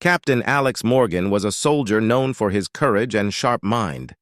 Captain Alex Morgan was a soldier known for his courage and sharp mind.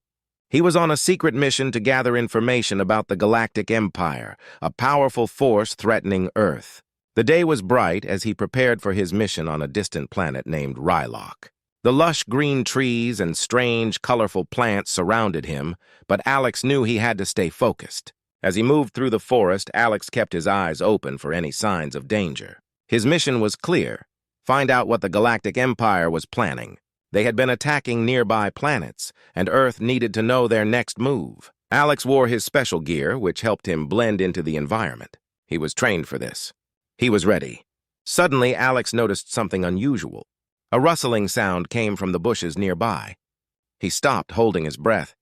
He was on a secret mission to gather information about the Galactic Empire, a powerful force threatening Earth. The day was bright as he prepared for his mission on a distant planet named Rylock. The lush green trees and strange, colorful plants surrounded him, but Alex knew he had to stay focused. As he moved through the forest, Alex kept his eyes open for any signs of danger. His mission was clear: find out what the Galactic Empire was planning. They had been attacking nearby planets, and Earth needed to know their next move. Alex wore his special gear, which helped him blend into the environment. He was trained for this. He was ready. Suddenly, Alex noticed something unusual. A rustling sound came from the bushes nearby. He stopped, holding his breath.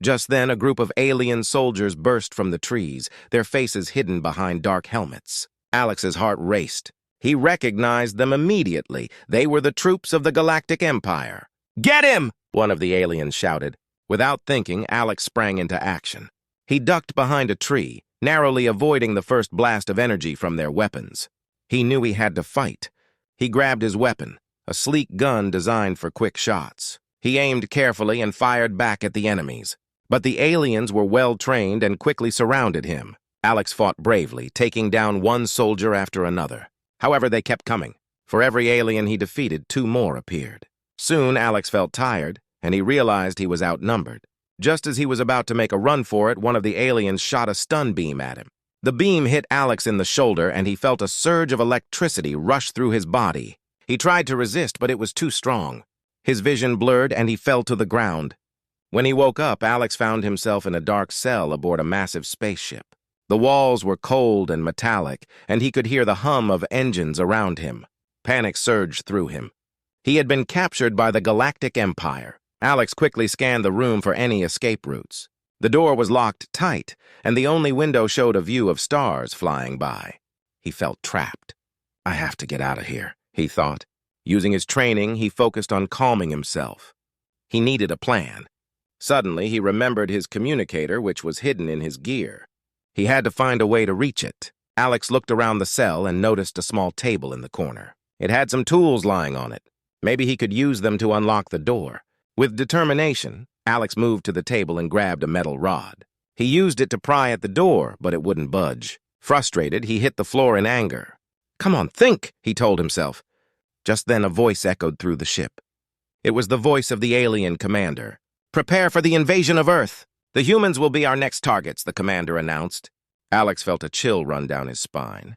Just then, a group of alien soldiers burst from the trees, their faces hidden behind dark helmets. Alex's heart raced. He recognized them immediately. They were the troops of the Galactic Empire. "Get him!" one of the aliens shouted. Without thinking, Alex sprang into action. He ducked behind a tree, narrowly avoiding the first blast of energy from their weapons. He knew he had to fight. He grabbed his weapon, a sleek gun designed for quick shots. He aimed carefully and fired back at the enemies. But the aliens were well-trained and quickly surrounded him. Alex fought bravely, taking down one soldier after another. However, they kept coming. For every alien he defeated, 2 more appeared. Soon, Alex felt tired, and he realized he was outnumbered. Just as he was about to make a run for it, one of the aliens shot a stun beam at him. The beam hit Alex in the shoulder, and he felt a surge of electricity rush through his body. He tried to resist, but it was too strong. His vision blurred, and he fell to the ground. When he woke up, Alex found himself in a dark cell aboard a massive spaceship. The walls were cold and metallic, and he could hear the hum of engines around him. Panic surged through him. He had been captured by the Galactic Empire. Alex quickly scanned the room for any escape routes. The door was locked tight, and the only window showed a view of stars flying by. He felt trapped. "I have to get out of here," he thought. Using his training, he focused on calming himself. He needed a plan. Suddenly, he remembered his communicator, which was hidden in his gear. He had to find a way to reach it. Alex looked around the cell and noticed a small table in the corner. It had some tools lying on it. Maybe he could use them to unlock the door. With determination, Alex moved to the table and grabbed a metal rod. He used it to pry at the door, but it wouldn't budge. Frustrated, he hit the floor in anger. "Come on, think," he told himself. Just then, a voice echoed through the ship. It was the voice of the alien commander. "Prepare for the invasion of Earth. The humans will be our next targets," the commander announced. Alex felt a chill run down his spine.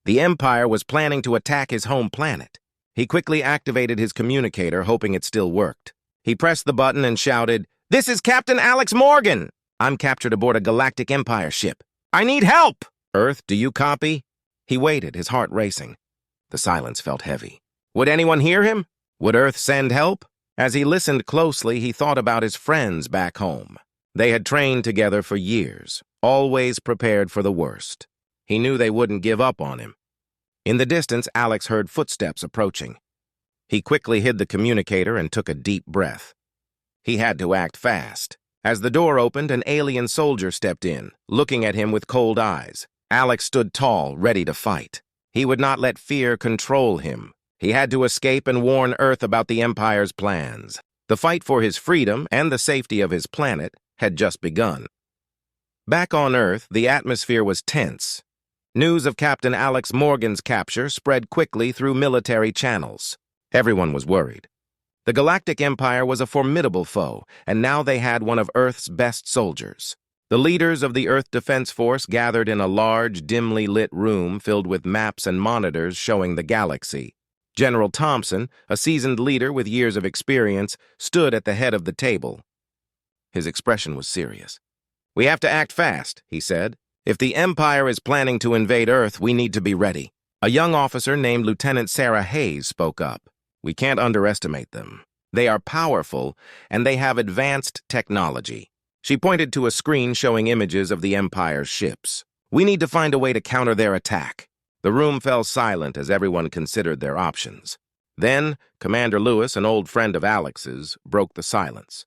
The Empire was planning to attack his home planet. He quickly activated his communicator, hoping it still worked. He pressed the button and shouted, "This is Captain Alex Morgan! I'm captured aboard a Galactic Empire ship. I need help! Earth, do you copy?" He waited, his heart racing. The silence felt heavy. Would anyone hear him? Would Earth send help? As he listened closely, he thought about his friends back home. They had trained together for years, always prepared for the worst. He knew they wouldn't give up on him. In the distance, Alex heard footsteps approaching. He quickly hid the communicator and took a deep breath. He had to act fast. As the door opened, an alien soldier stepped in, looking at him with cold eyes. Alex stood tall, ready to fight. He would not let fear control him. He had to escape and warn Earth about the Empire's plans. The fight for his freedom and the safety of his planet had just begun. Back on Earth, the atmosphere was tense. News of Captain Alex Morgan's capture spread quickly through military channels. Everyone was worried. The Galactic Empire was a formidable foe, and now they had one of Earth's best soldiers. The leaders of the Earth Defense Force gathered in a large, dimly lit room filled with maps and monitors showing the galaxy. General Thompson, a seasoned leader with years of experience, stood at the head of the table. His expression was serious. "We have to act fast," he said. "If the Empire is planning to invade Earth, we need to be ready." A young officer named Lieutenant Sarah Hayes spoke up. "We can't underestimate them. They are powerful, and they have advanced technology." She pointed to a screen showing images of the Empire's ships. "We need to find a way to counter their attack." The room fell silent as everyone considered their options. Then, Commander Lewis, an old friend of Alex's, broke the silence.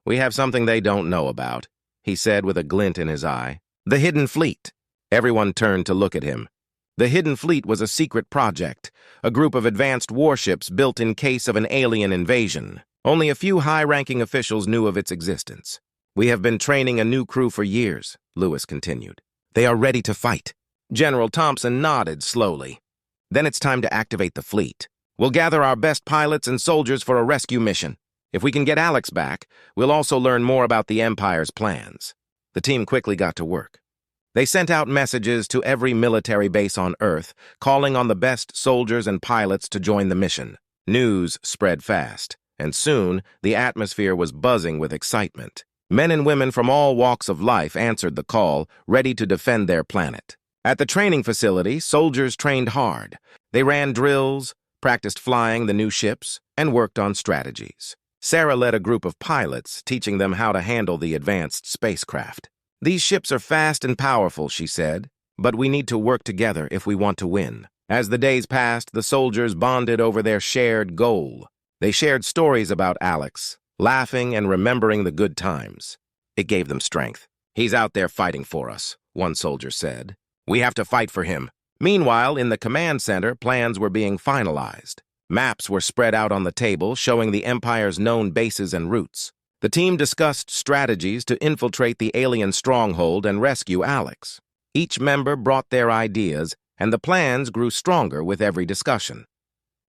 "We have something they don't know about," he said with a glint in his eye. "The hidden fleet." Everyone turned to look at him. The Hidden Fleet was a secret project, a group of advanced warships built in case of an alien invasion. Only a few high-ranking officials knew of its existence. "We have been training a new crew for years," Lewis continued. "They are ready to fight." General Thompson nodded slowly. "Then it's time to activate the fleet. We'll gather our best pilots and soldiers for a rescue mission. If we can get Alex back, we'll also learn more about the Empire's plans." The team quickly got to work. They sent out messages to every military base on Earth, calling on the best soldiers and pilots to join the mission. News spread fast, and soon the atmosphere was buzzing with excitement. Men and women from all walks of life answered the call, ready to defend their planet. At the training facility, soldiers trained hard. They ran drills, practiced flying the new ships, and worked on strategies. Sarah led a group of pilots, teaching them how to handle the advanced spacecraft. "These ships are fast and powerful," she said, "but we need to work together if we want to win." As the days passed, the soldiers bonded over their shared goal. They shared stories about Alex, laughing and remembering the good times. It gave them strength. "He's out there fighting for us," one soldier said. "We have to fight for him." Meanwhile, in the command center, plans were being finalized. Maps were spread out on the table, showing the Empire's known bases and routes. The team discussed strategies to infiltrate the alien stronghold and rescue Alex. Each member brought their ideas, and the plans grew stronger with every discussion.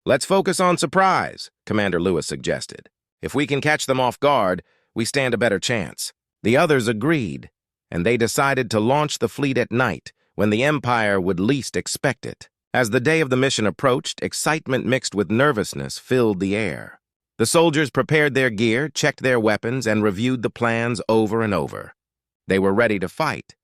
"Let's focus on surprise," Commander Lewis suggested. "If we can catch them off guard, we stand a better chance." The others agreed, and they decided to launch the fleet at night, when the Empire would least expect it. As the day of the mission approached, excitement mixed with nervousness filled the air. The soldiers prepared their gear, checked their weapons, and reviewed the plans over and over. They were ready to fight,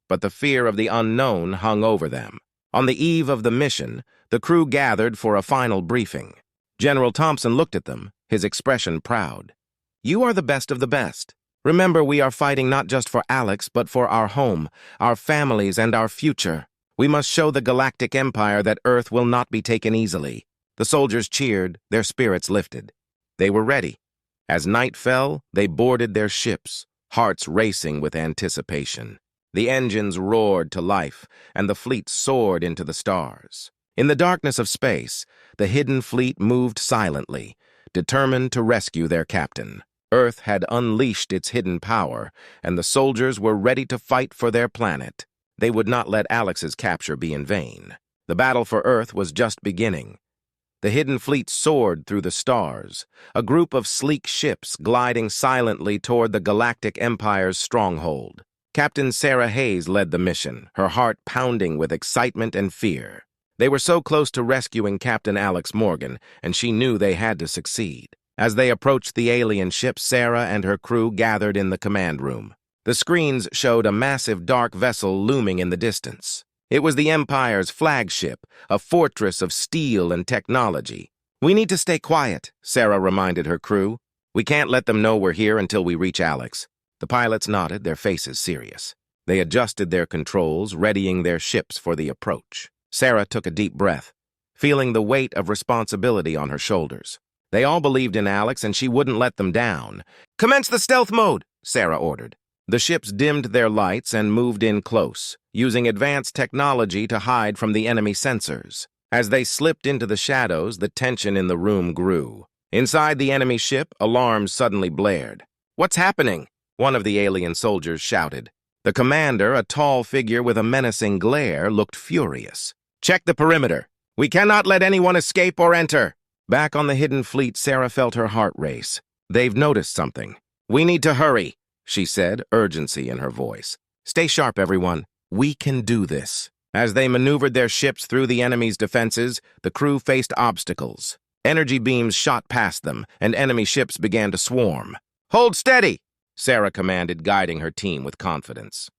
but the fear of the unknown hung over them. On the eve of the mission, the crew gathered for a final briefing. General Thompson looked at them, his expression proud. "You are the best of the best. Remember, we are fighting not just for Alex, but for our home, our families, and our future. We must show the Galactic Empire that Earth will not be taken easily." The soldiers cheered, their spirits lifted. They were ready. As night fell, they boarded their ships, hearts racing with anticipation. The engines roared to life, and the fleet soared into the stars. In the darkness of space, the Hidden Fleet moved silently, determined to rescue their captain. Earth had unleashed its hidden power, and the soldiers were ready to fight for their planet. They would not let Alex's capture be in vain. The battle for Earth was just beginning. The Hidden Fleet soared through the stars, a group of sleek ships gliding silently toward the Galactic Empire's stronghold. Captain Sarah Hayes led the mission, her heart pounding with excitement and fear. They were so close to rescuing Captain Alex Morgan, and she knew they had to succeed. As they approached the alien ship, Sarah and her crew gathered in the command room. The screens showed a massive dark vessel looming in the distance. It was the Empire's flagship, a fortress of steel and technology. "We need to stay quiet," Sarah reminded her crew. "We can't let them know we're here until we reach Alex." The pilots nodded, their faces serious. They adjusted their controls, readying their ships for the approach. Sarah took a deep breath, feeling the weight of responsibility on her shoulders. They all believed in Alex, and she wouldn't let them down. "Commence the stealth mode," Sarah ordered. The ships dimmed their lights and moved in close, using advanced technology to hide from the enemy sensors. As they slipped into the shadows, the tension in the room grew. Inside the enemy ship, alarms suddenly blared. "What's happening?" one of the alien soldiers shouted. The commander, a tall figure with a menacing glare, looked furious. "Check the perimeter. We cannot let anyone escape or enter." Back on the Hidden Fleet, Sarah felt her heart race. "They've noticed something. We need to hurry," she said, urgency in her voice. "Stay sharp, everyone. We can do this." As they maneuvered their ships through the enemy's defenses, the crew faced obstacles. Energy beams shot past them, and enemy ships began to swarm. "Hold steady," Sarah commanded, guiding her team with confidence.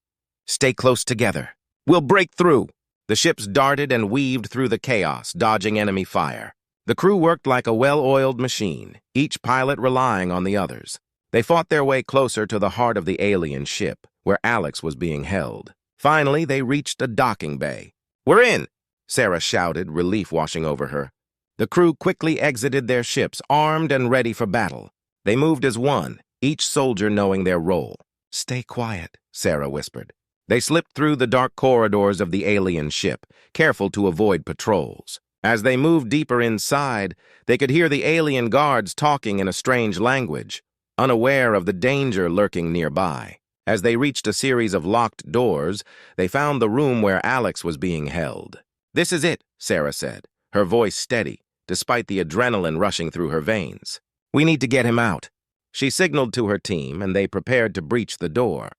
"Stay close together. We'll break through." The ships darted and weaved through the chaos, dodging enemy fire. The crew worked like a well-oiled machine, each pilot relying on the others. They fought their way closer to the heart of the alien ship, where Alex was being held. Finally, they reached a docking bay. "We're in!" Sarah shouted, relief washing over her. The crew quickly exited their ships, armed and ready for battle. They moved as one, each soldier knowing their role. "Stay quiet," Sarah whispered. They slipped through the dark corridors of the alien ship, careful to avoid patrols. As they moved deeper inside, they could hear the alien guards talking in a strange language, unaware of the danger lurking nearby. As they reached a series of locked doors, they found the room where Alex was being held. "This is it," Sarah said, her voice steady, despite the adrenaline rushing through her veins. "We need to get him out." She signaled to her team, and they prepared to breach the door.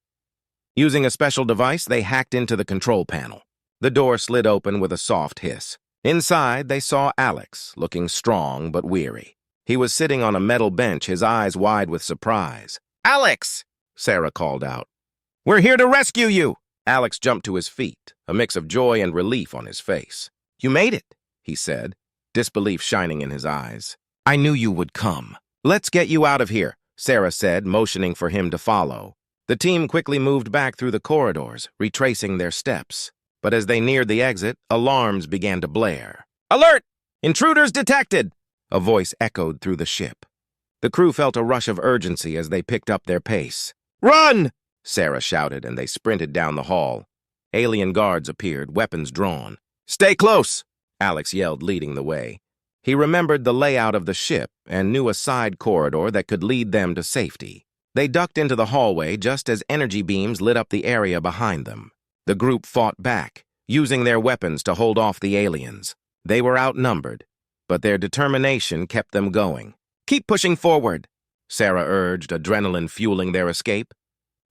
Using a special device, they hacked into the control panel. The door slid open with a soft hiss. Inside, they saw Alex, looking strong but weary. He was sitting on a metal bench, his eyes wide with surprise. "Alex!" Sarah called out. "We're here to rescue you!" Alex jumped to his feet, a mix of joy and relief on his face. "You made it," he said, disbelief shining in his eyes. "I knew you would come." "Let's get you out of here," Sarah said, motioning for him to follow. The team quickly moved back through the corridors, retracing their steps. But as they neared the exit, alarms began to blare. "Alert! Intruders detected!" A voice echoed through the ship. The crew felt a rush of urgency as they picked up their pace. "Run!" Sarah shouted, and they sprinted down the hall. Alien guards appeared, weapons drawn. "Stay close!" Alex yelled, leading the way. He remembered the layout of the ship and knew a side corridor that could lead them to safety. They ducked into the hallway just as energy beams lit up the area behind them. The group fought back, using their weapons to hold off the aliens. They were outnumbered, but their determination kept them going. "Keep pushing forward," Sarah urged, adrenaline fueling their escape.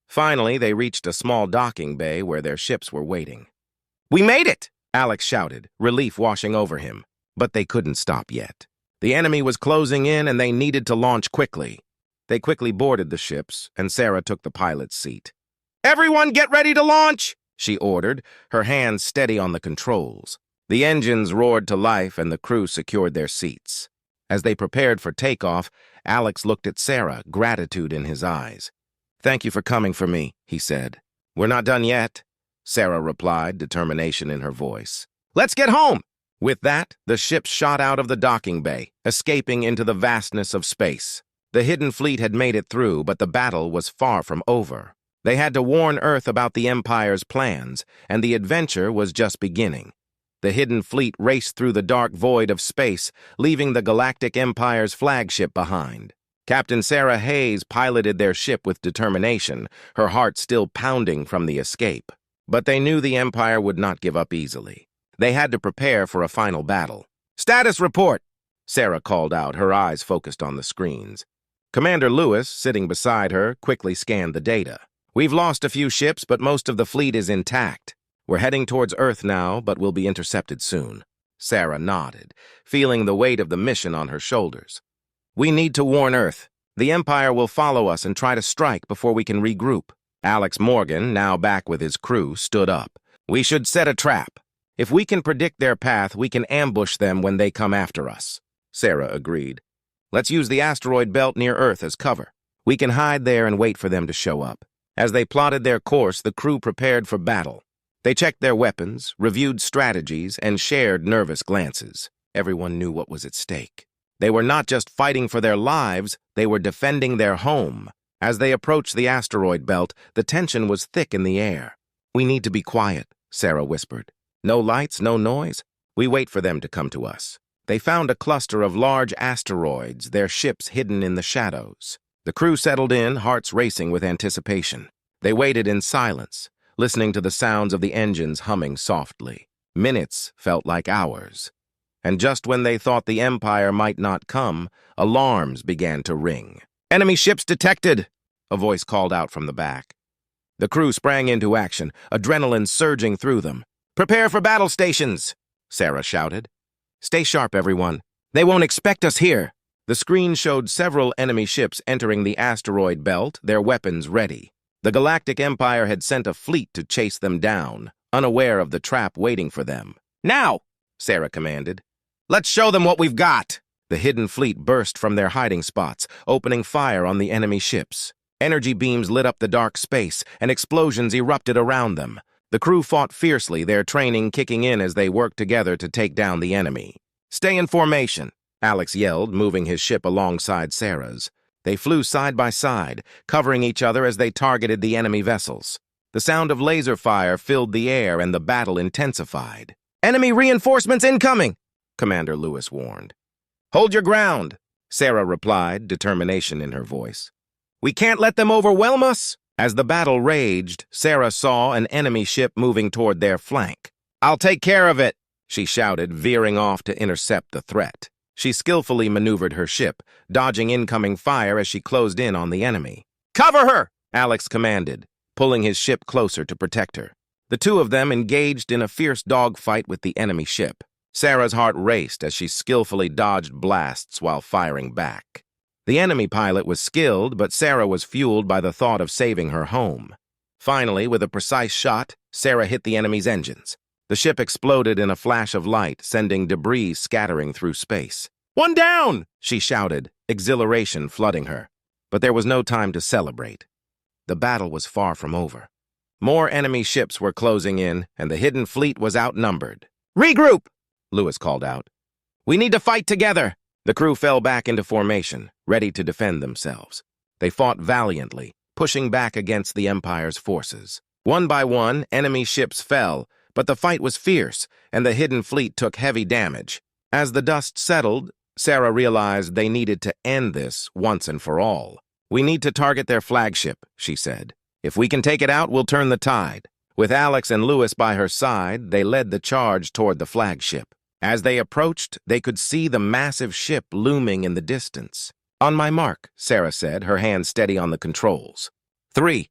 Finally, they reached a small docking bay where their ships were waiting. "We made it!" Alex shouted, relief washing over him. But they couldn't stop yet. The enemy was closing in and they needed to launch quickly. They quickly boarded the ships, and Sarah took the pilot's seat. "Everyone get ready to launch!" she ordered, her hands steady on the controls. The engines roared to life and the crew secured their seats. As they prepared for takeoff, Alex looked at Sarah, gratitude in his eyes. "Thank you for coming for me," he said. "We're not done yet," Sarah replied, determination in her voice. "Let's get home!" With that, the ship shot out of the docking bay, escaping into the vastness of space. The hidden fleet had made it through, but the battle was far from over. They had to warn Earth about the Empire's plans, and the adventure was just beginning. The hidden fleet raced through the dark void of space, leaving the Galactic Empire's flagship behind. Captain Sarah Hayes piloted their ship with determination, her heart still pounding from the escape. But they knew the Empire would not give up easily. They had to prepare for a final battle. "Status report!" Sarah called out, her eyes focused on the screens. Commander Lewis, sitting beside her, quickly scanned the data. "We've lost a few ships, but most of the fleet is intact. We're heading towards Earth now, but will be intercepted soon." Sarah nodded, feeling the weight of the mission on her shoulders. "We need to warn Earth. The Empire will follow us and try to strike before we can regroup." Alex Morgan, now back with his crew, stood up. "We should set a trap. If we can predict their path, we can ambush them when they come after us." Sarah agreed. "Let's use the asteroid belt near Earth as cover. We can hide there and wait for them to show up." As they plotted their course, the crew prepared for battle. They checked their weapons, reviewed strategies, and shared nervous glances. Everyone knew what was at stake. They were not just fighting for their lives, they were defending their home. As they approached the asteroid belt, the tension was thick in the air. "We need to be quiet," Sarah whispered. "No lights, no noise. We wait for them to come to us." They found a cluster of large asteroids, their ships hidden in the shadows. The crew settled in, hearts racing with anticipation. They waited in silence, listening to the sounds of the engines humming softly. Minutes felt like hours. And just when they thought the Empire might not come, alarms began to ring. "Enemy ships detected!" a voice called out from the back. The crew sprang into action, adrenaline surging through them. "Prepare for battle stations!" Sarah shouted. "Stay sharp, everyone. They won't expect us here." The screen showed several enemy ships entering the asteroid belt, their weapons ready. The Galactic Empire had sent a fleet to chase them down, unaware of the trap waiting for them. "Now!" Sarah commanded. "Let's show them what we've got!" The hidden fleet burst from their hiding spots, opening fire on the enemy ships. Energy beams lit up the dark space, and explosions erupted around them. The crew fought fiercely, their training kicking in as they worked together to take down the enemy. "Stay in formation," Alex yelled, moving his ship alongside Sarah's. They flew side by side, covering each other as they targeted the enemy vessels. The sound of laser fire filled the air and the battle intensified. "Enemy reinforcements incoming," Commander Lewis warned. "Hold your ground," Sarah replied, determination in her voice. "We can't let them overwhelm us." As the battle raged, Sarah saw an enemy ship moving toward their flank. "I'll take care of it," she shouted, veering off to intercept the threat. She skillfully maneuvered her ship, dodging incoming fire as she closed in on the enemy. "Cover her!" Alex commanded, pulling his ship closer to protect her. The two of them engaged in a fierce dogfight with the enemy ship. Sarah's heart raced as she skillfully dodged blasts while firing back. The enemy pilot was skilled, but Sarah was fueled by the thought of saving her home. Finally, with a precise shot, Sarah hit the enemy's engines. The ship exploded in a flash of light, sending debris scattering through space. "One down!" she shouted, exhilaration flooding her. But there was no time to celebrate. The battle was far from over. More enemy ships were closing in, and the hidden fleet was outnumbered. "Regroup!" Lewis called out. "We need to fight together." The crew fell back into formation, ready to defend themselves. They fought valiantly, pushing back against the Empire's forces. One by one, enemy ships fell, but the fight was fierce, and the hidden fleet took heavy damage. As the dust settled, Sarah realized they needed to end this once and for all. "We need to target their flagship," she said. "If we can take it out, we'll turn the tide." With Alex and Lewis by her side, they led the charge toward the flagship. As they approached, they could see the massive ship looming in the distance. "On my mark," Sarah said, her hand steady on the controls. 3,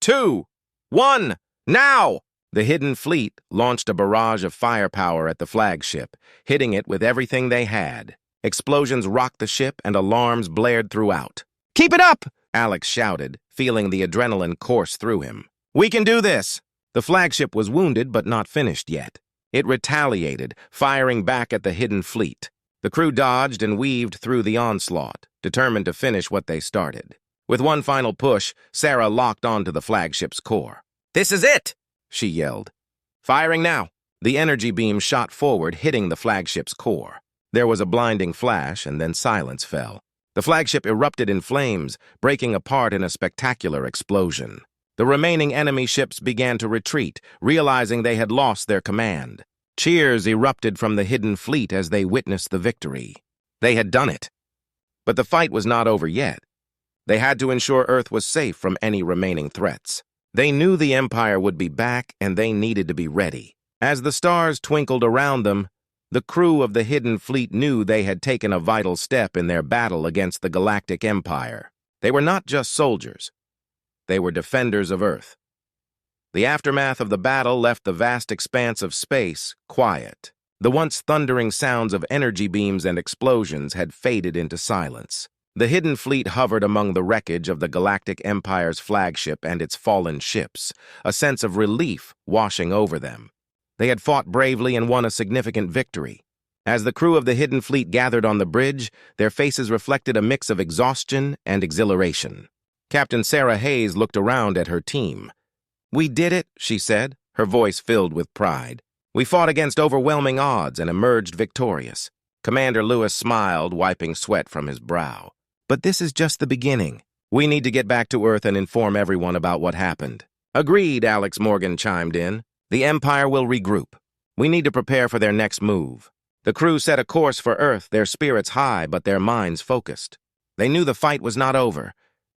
2, 1, now! The hidden fleet launched a barrage of firepower at the flagship, hitting it with everything they had. Explosions rocked the ship and alarms blared throughout. "Keep it up!" Alex shouted, feeling the adrenaline course through him. "We can do this!" The flagship was wounded but not finished yet. It retaliated, firing back at the hidden fleet. The crew dodged and weaved through the onslaught, determined to finish what they started. With one final push, Sarah locked onto the flagship's core. "This is it!" she yelled. "Firing now!" The energy beam shot forward, hitting the flagship's core. There was a blinding flash, and then silence fell. The flagship erupted in flames, breaking apart in a spectacular explosion. The remaining enemy ships began to retreat, realizing they had lost their command. Cheers erupted from the hidden fleet as they witnessed the victory. They had done it. But the fight was not over yet. They had to ensure Earth was safe from any remaining threats. They knew the Empire would be back, and they needed to be ready. As the stars twinkled around them, the crew of the hidden fleet knew they had taken a vital step in their battle against the Galactic Empire. They were not just soldiers. They were defenders of Earth. The aftermath of the battle left the vast expanse of space quiet. The once thundering sounds of energy beams and explosions had faded into silence. The hidden fleet hovered among the wreckage of the Galactic Empire's flagship and its fallen ships, a sense of relief washing over them. They had fought bravely and won a significant victory. As the crew of the hidden fleet gathered on the bridge, their faces reflected a mix of exhaustion and exhilaration. Captain Sarah Hayes looked around at her team. "We did it," she said, her voice filled with pride. "We fought against overwhelming odds and emerged victorious." Commander Lewis smiled, wiping sweat from his brow. "But this is just the beginning. We need to get back to Earth and inform everyone about what happened." "Agreed," Alex Morgan chimed in. "The Empire will regroup. We need to prepare for their next move." The crew set a course for Earth, their spirits high but their minds focused. They knew the fight was not over.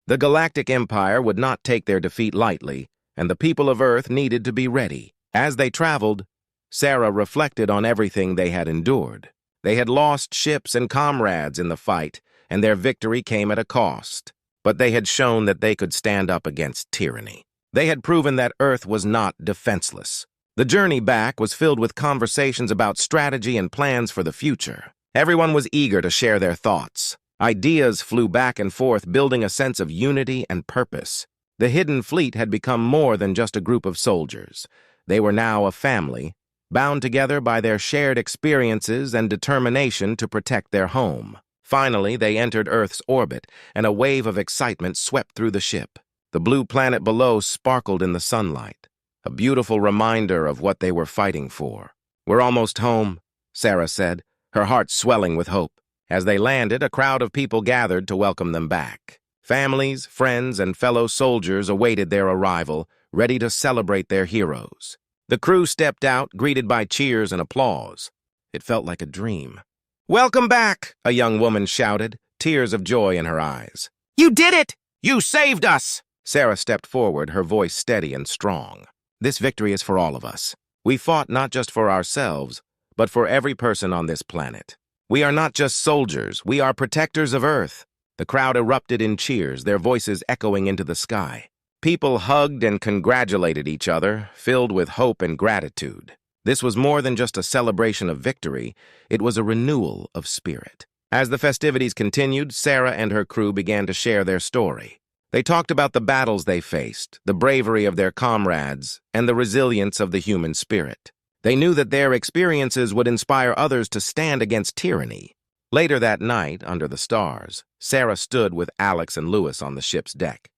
The Galactic Empire would not take their defeat lightly, and the people of Earth needed to be ready. As they traveled, Sarah reflected on everything they had endured. They had lost ships and comrades in the fight, and their victory came at a cost. But they had shown that they could stand up against tyranny. They had proven that Earth was not defenseless. The journey back was filled with conversations about strategy and plans for the future. Everyone was eager to share their thoughts. Ideas flew back and forth, building a sense of unity and purpose. The hidden fleet had become more than just a group of soldiers. They were now a family, bound together by their shared experiences and determination to protect their home. Finally, they entered Earth's orbit, and a wave of excitement swept through the ship. The blue planet below sparkled in the sunlight, a beautiful reminder of what they were fighting for. "We're almost home," Sarah said, her heart swelling with hope. As they landed, a crowd of people gathered to welcome them back. Families, friends, and fellow soldiers awaited their arrival, ready to celebrate their heroes. The crew stepped out, greeted by cheers and applause. It felt like a dream. "Welcome back," a young woman shouted, tears of joy in her eyes. "You did it! You saved us!" Sarah stepped forward, her voice steady and strong. "This victory is for all of us. We fought not just for ourselves, but for every person on this planet. We are not just soldiers, we are protectors of Earth." The crowd erupted in cheers, their voices echoing into the sky. People hugged and congratulated each other, filled with hope and gratitude. This was more than just a celebration of victory, it was a renewal of spirit. As the festivities continued, Sarah and her crew began to share their story. They talked about the battles they faced, the bravery of their comrades, and the resilience of the human spirit. They knew that their experiences would inspire others to stand against tyranny. Later that night, under the stars, Sarah stood with Alex and Lewis on the ship's deck.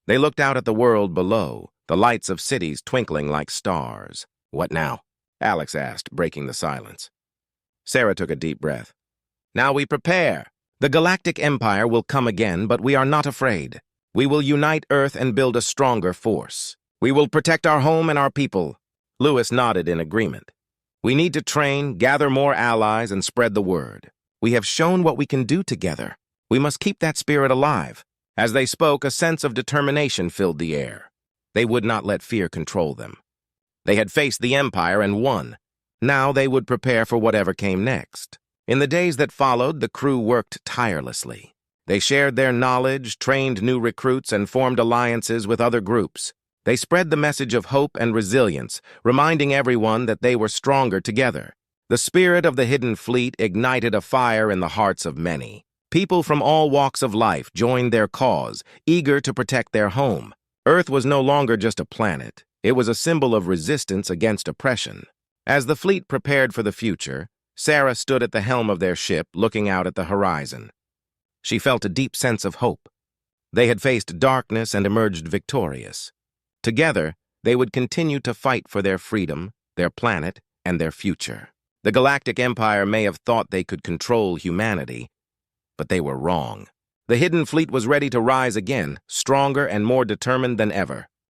They looked out at the world below, the lights of cities twinkling like stars. "What now?" Alex asked, breaking the silence. Sarah took a deep breath. "Now we prepare. The Galactic Empire will come again, but we are not afraid. We will unite Earth and build a stronger force. We will protect our home and our people." Lewis nodded in agreement. "We need to train, gather more allies, and spread the word. We have shown what we can do together. We must keep that spirit alive." As they spoke, a sense of determination filled the air. They would not let fear control them. They had faced the Empire and won. Now they would prepare for whatever came next. In the days that followed, the crew worked tirelessly. They shared their knowledge, trained new recruits, and formed alliances with other groups. They spread the message of hope and resilience, reminding everyone that they were stronger together. The spirit of the Hidden Fleet ignited a fire in the hearts of many. People from all walks of life joined their cause, eager to protect their home. Earth was no longer just a planet. It was a symbol of resistance against oppression. As the fleet prepared for the future, Sarah stood at the helm of their ship, looking out at the horizon. She felt a deep sense of hope. They had faced darkness and emerged victorious. Together, they would continue to fight for their freedom, their planet, and their future. The Galactic Empire may have thought they could control humanity, but they were wrong. The Hidden Fleet was ready to rise again, stronger and more determined than ever.